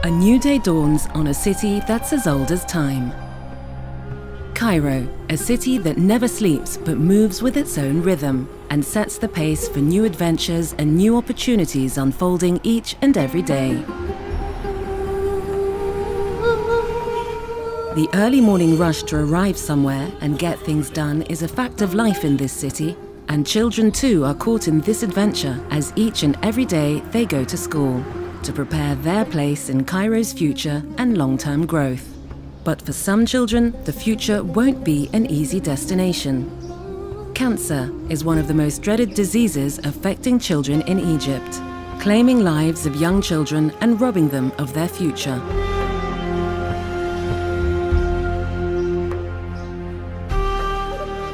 A new day dawns on a city that's as old as time. Cairo, a city that never sleeps but moves with its own rhythm and sets the pace for new adventures and new opportunities unfolding each and every day. The early morning rush to arrive somewhere and get things done is a fact of life in this city, and children too are caught in this adventure as each and every day they go to school to prepare their place in Cairo's future and long-term growth. But for some children, the future won't be an easy destination. Cancer is one of the most dreaded diseases affecting children in Egypt, claiming lives of young children and robbing them of their future.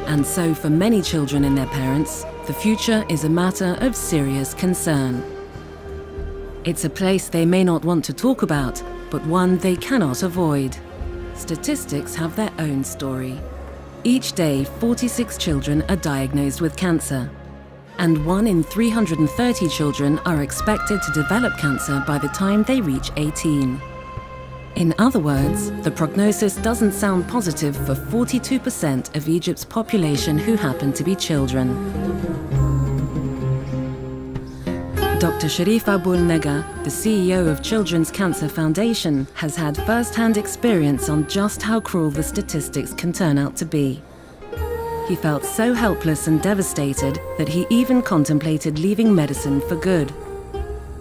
And so for many children and their parents, the future is a matter of serious concern. It's a place they may not want to talk about, but one they cannot avoid. Statistics have their own story. Each day, 46 children are diagnosed with cancer, and 1 in 330 children are expected to develop cancer by the time they reach 18. In other words, the prognosis doesn't sound positive for 42% of Egypt's population who happen to be children. Dr. Sharif Abul-Nega, the CEO of Children's Cancer Foundation, has had first-hand experience on just how cruel the statistics can turn out to be. He felt so helpless and devastated that he even contemplated leaving medicine for good.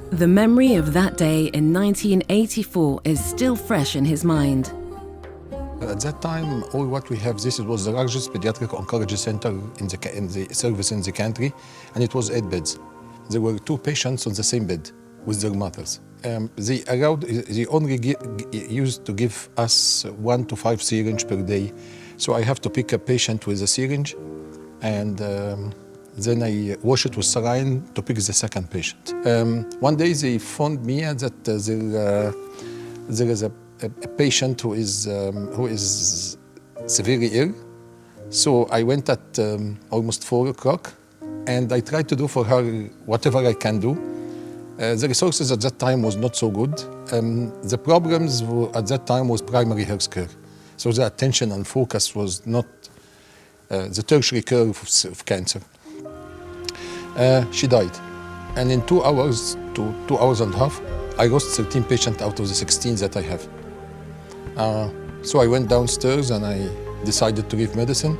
The memory of that day in 1984 is still fresh in his mind. At that time, all what we have, this was the largest pediatric oncology center in the service in the country, and it was 8 beds. There were 2 patients on the same bed with their mothers. They only used to give us 1 to 5 syringes per day. So I have to pick a patient with a syringe, and then I wash it with saline to pick the second patient. One day they phoned me that there is a patient who is severely ill. So I went at almost 4 o'clock. And I tried to do for her whatever I can do. The resources at that time was not so good. The problems at that time was primary health care. So the attention and focus was not the tertiary care of cancer. She died. And in 2 hours to 2 hours and a half, I lost 13 patients out of the 16 that I have. So I went downstairs and I decided to leave medicine.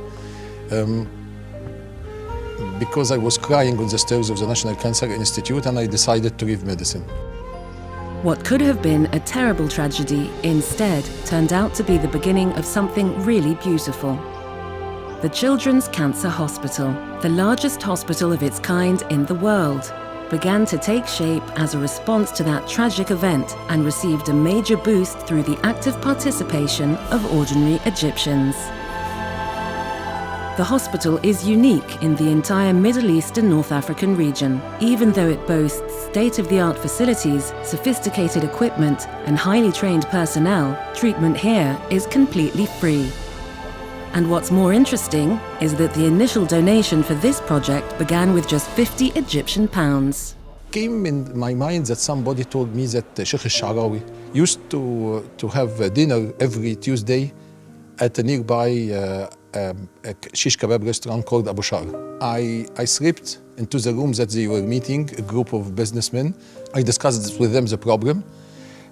Because I was crying on the stairs of the National Cancer Institute, and I decided to leave medicine. What could have been a terrible tragedy instead turned out to be the beginning of something really beautiful. The Children's Cancer Hospital, the largest hospital of its kind in the world, began to take shape as a response to that tragic event and received a major boost through the active participation of ordinary Egyptians. The hospital is unique in the entire Middle East and North African region, even though it boasts state-of-the-art facilities, sophisticated equipment, and highly trained personnel. Treatment here is completely free. And what's more interesting is that the initial donation for this project began with just 50 Egyptian pounds. Came in my mind that somebody told me that Sheikh al-Sha'rawi used to have a dinner every Tuesday at a nearby shish kebab restaurant called Abu Shar. I slipped into the room that they were meeting, a group of businessmen. I discussed with them the problem.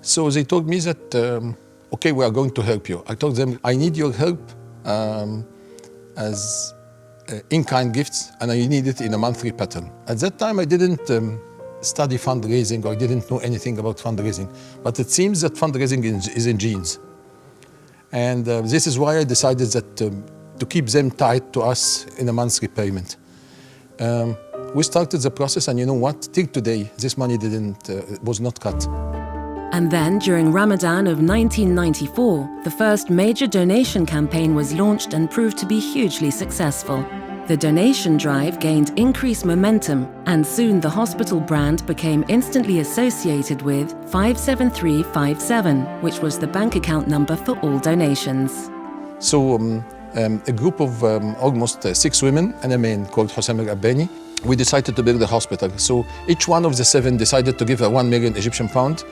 So they told me that, okay, we are going to help you. I told them, I need your help as in-kind gifts, and I need it in a monthly pattern. At that time, I didn't study fundraising, or I didn't know anything about fundraising, but it seems that fundraising is in genes. And this is why I decided that to keep them tied to us in a monthly payment. We started the process, and you know what? Till today, this money was not cut. And then, during Ramadan of 1994, the first major donation campaign was launched and proved to be hugely successful. The donation drive gained increased momentum, and soon the hospital brand became instantly associated with 57357, which was the bank account number for all donations. So a group of almost 6 women and a man called Osama Al Rahmani, we decided to build a hospital. So each one of the 7 decided to give 1 million Egyptian pound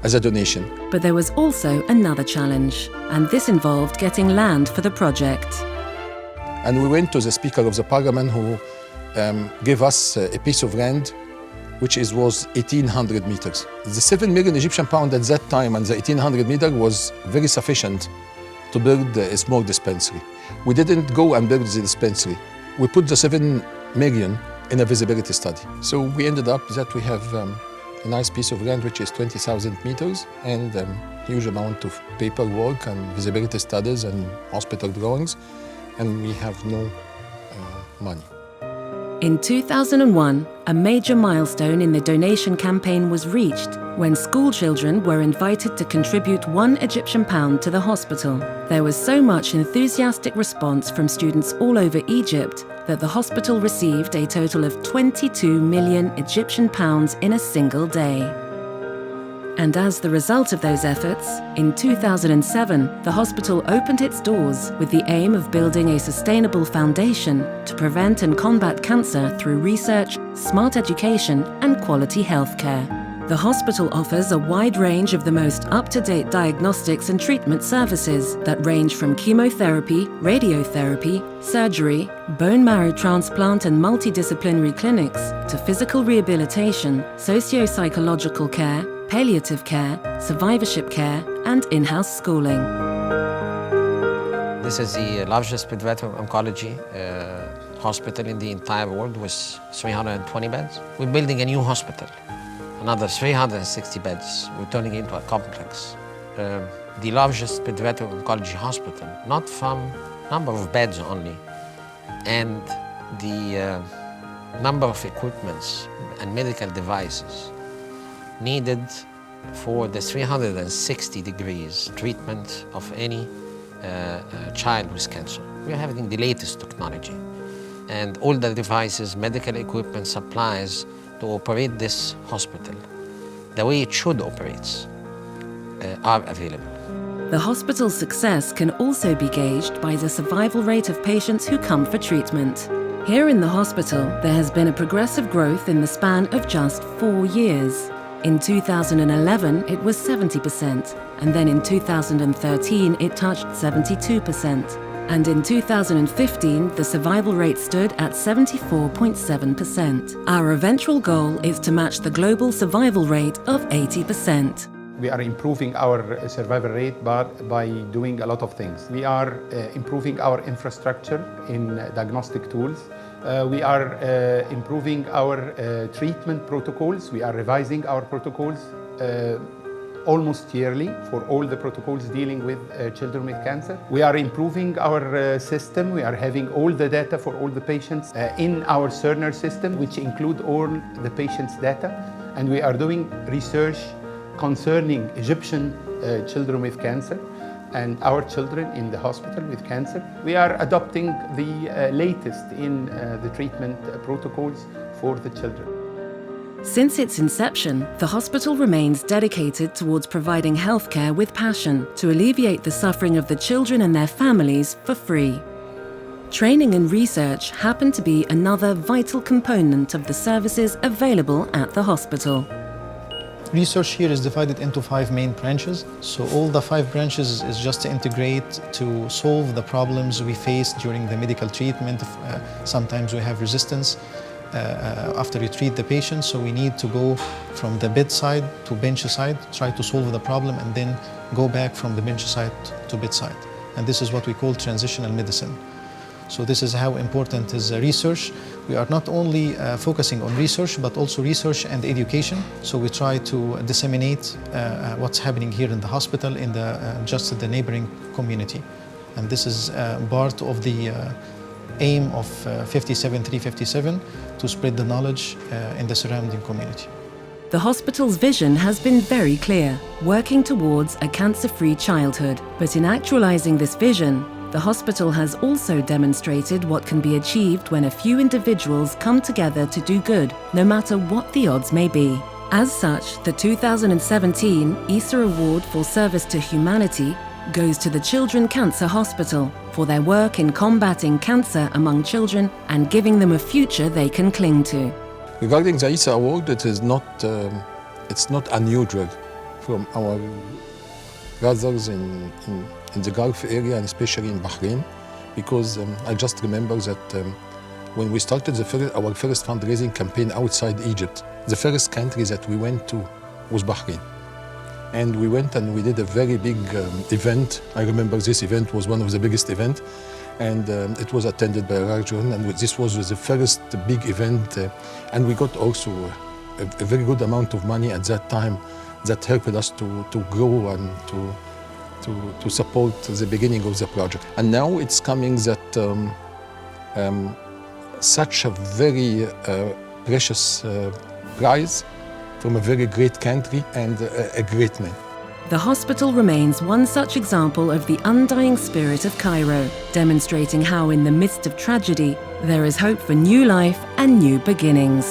as a donation. But there was also another challenge, and this involved getting land for the project. And we went to the Speaker of the Parliament who gave us a piece of land which was 1,800 meters. The 7 million Egyptian pound at that time and the 1,800 meter was very sufficient to build a small dispensary. We didn't go and build the dispensary. We put the 7 million in a visibility study. So we ended up that we have a nice piece of land which is 20,000 meters and a huge amount of paperwork and visibility studies and hospital drawings, and we have no money. In 2001, a major milestone in the donation campaign was reached when school children were invited to contribute 1 Egyptian pound to the hospital. There was so much enthusiastic response from students all over Egypt that the hospital received a total of 22 million Egyptian pounds in a single day. And as the result of those efforts, in 2007, the hospital opened its doors with the aim of building a sustainable foundation to prevent and combat cancer through research, smart education, and quality healthcare. The hospital offers a wide range of the most up-to-date diagnostics and treatment services that range from chemotherapy, radiotherapy, surgery, bone marrow transplant and multidisciplinary clinics to physical rehabilitation, socio-psychological care, palliative care, survivorship care, and in-house schooling. This is the largest pediatric oncology hospital in the entire world with 320 beds. We're building a new hospital, another 360 beds. We're turning it into a complex. The largest pediatric oncology hospital, not from number of beds only, and the number of equipments and medical devices needed for the 360 degrees treatment of any child with cancer. We are having the latest technology, and all the devices, medical equipment, supplies to operate this hospital the way it should operate are available. The hospital's success can also be gauged by the survival rate of patients who come for treatment. Here in the hospital, there has been a progressive growth in the span of just 4 years. In 2011, it was 70%, and then in 2013, it touched 72%. And in 2015, the survival rate stood at 74.7%. Our eventual goal is to match the global survival rate of 80%. We are improving our survival rate by doing a lot of things. We are improving our infrastructure in diagnostic tools. We are improving our treatment protocols. We are revising our protocols almost yearly for all the protocols dealing with children with cancer. We are improving our system. We are having all the data for all the patients in our Cerner system, which include all the patients' data. And we are doing research concerning Egyptian children with cancer and our children in the hospital with cancer. We are adopting the latest in the treatment protocols for the children. Since its inception, the hospital remains dedicated towards providing healthcare with passion to alleviate the suffering of the children and their families for free. Training and research happen to be another vital component of the services available at the hospital. Research here is divided into 5 main branches. So all the 5 branches is just to integrate to solve the problems we face during the medical treatment. Sometimes we have resistance after you treat the patient, so we need to go from the bedside to bench side, try to solve the problem, and then go back from the bench side to bedside. And this is what we call transitional medicine. So this is how important is research. We are not only focusing on research, but also research and education. So we try to disseminate what's happening here in the hospital in just the neighboring community. And this is part of the aim of 57357 to spread the knowledge in the surrounding community. The hospital's vision has been very clear, working towards a cancer-free childhood. But in actualizing this vision, the hospital has also demonstrated what can be achieved when a few individuals come together to do good, no matter what the odds may be. As such, the 2017 ISA Award for Service to Humanity goes to the Children Cancer Hospital for their work in combating cancer among children and giving them a future they can cling to. Regarding the ISA award, it's not a new drug. from our brothers in the Gulf area, and especially in Bahrain, because I just remember that when we started our first fundraising campaign outside Egypt, the first country that we went to was Bahrain. And we went and we did a very big event. I remember this event was one of the biggest events, and it was attended by Rajon, and this was the first big event, and we got also a very good amount of money at that time that helped us to grow and to support the beginning of the project. And now it's coming that such a very precious prize from a very great country and a great man. The hospital remains one such example of the undying spirit of Cairo, demonstrating how in the midst of tragedy, there is hope for new life and new beginnings.